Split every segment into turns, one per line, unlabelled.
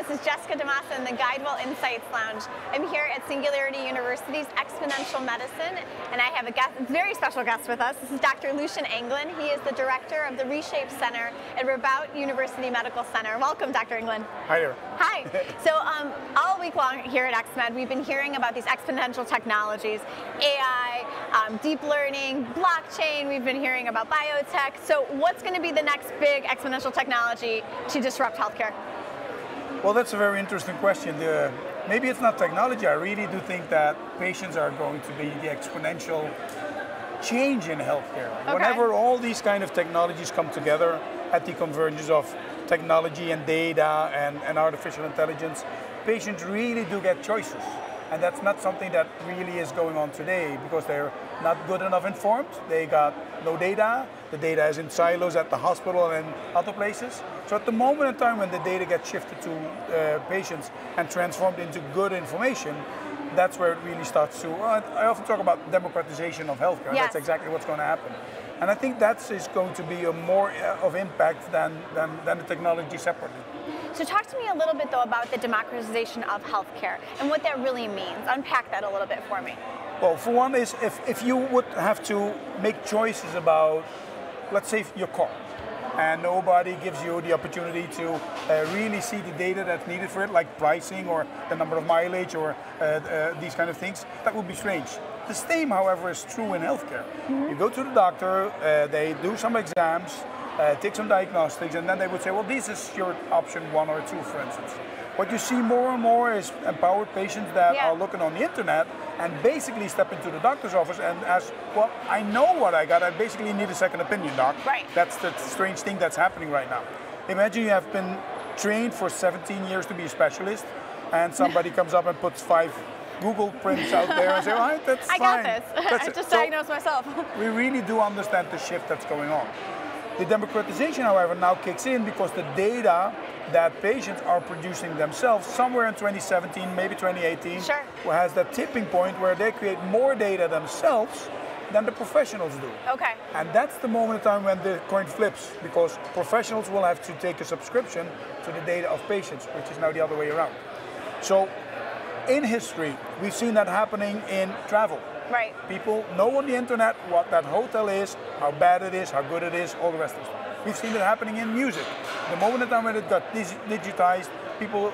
This is Jessica DeMassa in the Guidewell Insights Lounge. I'm here at Singularity University's Exponential Medicine, and I have a very special guest with us. This is Dr. Lucien Engelen. He is the director of the Reshape Center at Roubaix University Medical Center. Welcome, Dr. Engelen.
Hi there.
Hi. So all week long here at xMed, we've been hearing about these exponential technologies, AI, deep learning, blockchain. We've been hearing about biotech. So what's going to be the next big exponential technology to disrupt healthcare?
Well, that's a very interesting question. Maybe it's not technology. I really do think that patients are going to be the exponential change in healthcare. Okay. Whenever all these kind of technologies come together at the convergence of technology and data and artificial intelligence, patients really do get choices. And that's not something that really is going on today because they're not good enough informed. They got no data. The data is in silos at the hospital and other places. So at the moment in time when the data gets shifted to patients and transformed into good information, that's where it really starts to, I often talk about democratization of healthcare. Yes. That's exactly what's going to happen. And I think that is going to be a more of impact than the technology separately.
So talk to me a little bit though about the democratization of healthcare and what that really means. Unpack that a little bit for me.
Well, for one is if you would have to make choices about, let's say, your car, and nobody gives you the opportunity to really see the data that's needed for it, like pricing or the number of mileage or these kind of things, that would be strange. The same, however, is true in healthcare. Mm-hmm. You go to the doctor, they do some exams, take some diagnostics, and then they would say, well, this is your option 1 or 2, for instance. What you see more and more is empowered patients that are looking on the internet and basically step into the doctor's office and ask, well, I know what I got, I basically need a second opinion, doc.
Right.
That's the strange thing that's happening right now. Imagine you have been trained for 17 years to be a specialist, and somebody comes up and puts 5 Google prints out there and say, all right, that's fine.
I got this. I just diagnosed myself.
We really do understand the shift that's going on. The democratization, however, now kicks in because the data that patients are producing themselves somewhere in 2017, maybe 2018, has that tipping point where they create more data themselves than the professionals do.
Okay.
And that's the moment in time when the coin flips, because professionals will have to take a subscription to the data of patients, which is now the other way around. So in history, we've seen that happening in travel.
Right.
People know on the internet what that hotel is, how bad it is, how good it is, all the rest of it. We've seen it happening in music. The moment in time when it got digitized, people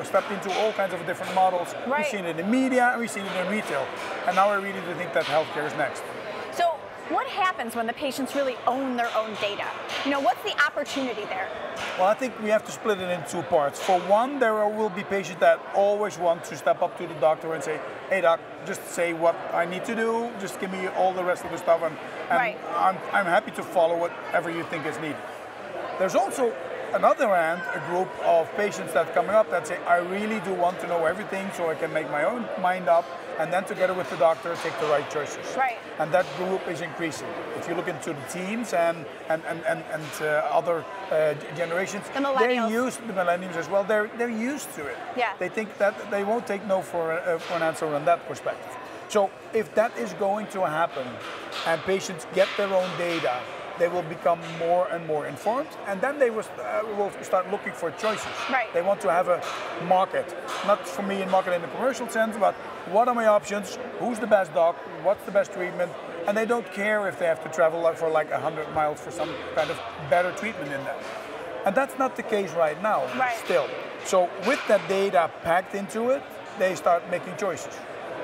stepped into all kinds of different models. Right. We've seen it in media and we've seen it in retail. And now I really do think that healthcare is next.
So what happens when the patients really own their own data? You know, what's the opportunity there?
Well, I think we have to split it in 2 parts. For one, there will be patients that always want to step up to the doctor and say, hey doc, just say what I need to do, just give me all the rest of the stuff, and I'm happy to follow whatever you think is needed. There's also, another hand, a group of patients that are coming up that say, I really do want to know everything so I can make my own mind up, and then together with the doctor, take the right choices.
Right.
And that group is increasing. If you look into the teens and other generations,
the
millennials as well, they're used to it.
Yeah.
They think that they won't take no for an answer on that perspective. So if that is going to happen and patients get their own data, they will become more and more informed, and then they will start looking for choices.
Right.
They want to have a market, not for me in market in the commercial sense, but what are my options, who's the best doc, what's the best treatment, and they don't care if they have to travel for like 100 miles for some kind of better treatment in that. And that's not the case right now, still. So with that data packed into it, they start making choices.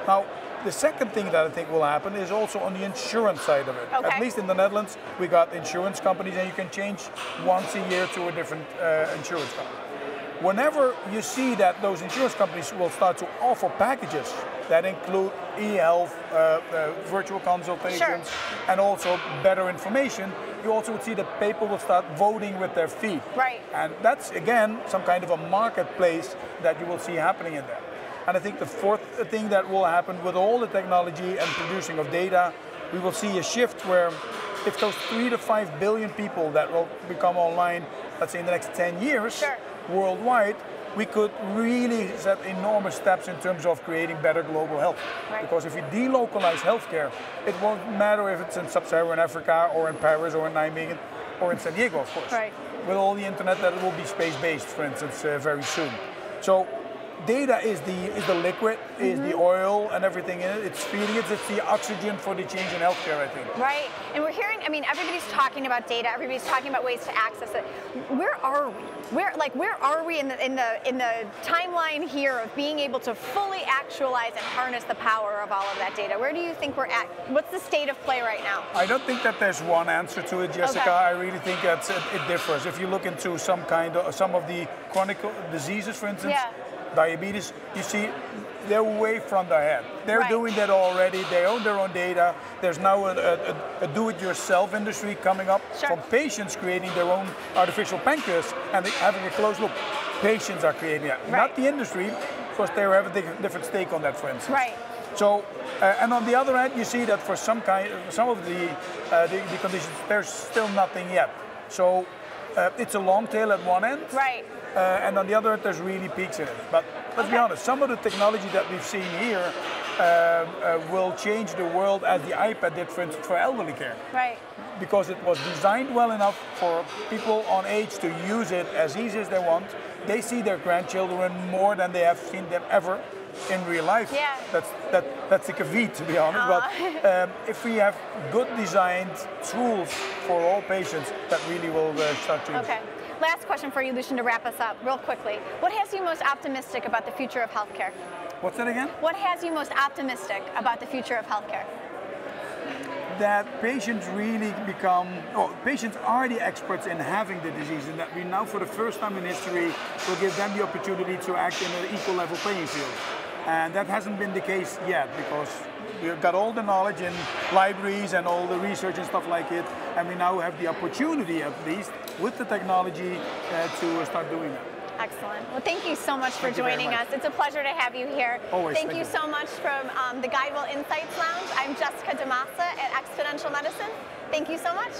Now, the second thing that I think will happen is also on the insurance side of it.
Okay.
At least in the Netherlands, we got insurance companies and you can change once a year to a different insurance company. Whenever you see that those insurance companies will start to offer packages that include e-health, virtual consultations, and also better information, you also would see that people will start voting with their feet.
Right.
And that's, again, some kind of a marketplace that you will see happening in there. And I think the fourth thing that will happen with all the technology and producing of data, we will see a shift where if those 3 to 5 billion people that will become online, let's say in the next 10 years, worldwide, we could really set enormous steps in terms of creating better global health. Right. Because if we delocalize healthcare, it won't matter if it's in sub-Saharan Africa or in Paris or in Nijmegen or in San Diego, of course.
Right.
with all the internet that it will be space-based, for instance, very soon. So data is the liquid, is the oil and everything in it. It's feeding it. It's the oxygen for the change in healthcare, I think.
Right, and we're hearing. I mean, everybody's talking about data. Everybody's talking about ways to access it. Where are we? Where are we in the timeline here of being able to fully actualize and harness the power of all of that data? Where do you think we're at? What's the state of play right now?
I don't think that there's one answer to it, Jessica.
Okay.
I really think that it differs. If you look into some of the chronic diseases, for instance.
Yeah.
Diabetes, you see, they're way front ahead. They're
right.
doing that already. They own their own data. There's now a do-it-yourself industry coming up from patients creating their own artificial pancreas and having a close look. Patients are creating that, not the industry, because they have a different stake on that, for instance.
Right.
So, and on the other hand, you see that for some of the conditions, there's still nothing yet. So, it's a long tail at one end.
Right.
And on the other hand, there's really peaks in it. But let's be honest, some of the technology that we've seen here will change the world as the iPad did, for instance, for elderly care.
Right.
Because it was designed well enough for people on age to use it as easy as they want. They see their grandchildren more than they have seen them ever in real life.
Yeah.
That's the caveat, to be honest. But if we have good designed tools for all patients, that really will start to.
Okay. Last question for you, Lucien, to wrap us up real quickly. What has you most optimistic about the future of healthcare?
What's that again?
What has you most optimistic about the future of healthcare?
That patients really patients are the experts in having the disease, and that we now, for the first time in history, will give them the opportunity to act in an equal level playing field. And that hasn't been the case yet, because we've got all the knowledge in libraries and all the research and stuff like it, and we now have the opportunity, at least, with the technology to start doing that.
Excellent. Well, thank you so much for joining us. It's a pleasure to have you here.
Always.
Thank you so much from the Guidewell Insights Lounge. I'm Jessica DeMassa at Exponential Medicine. Thank you so much.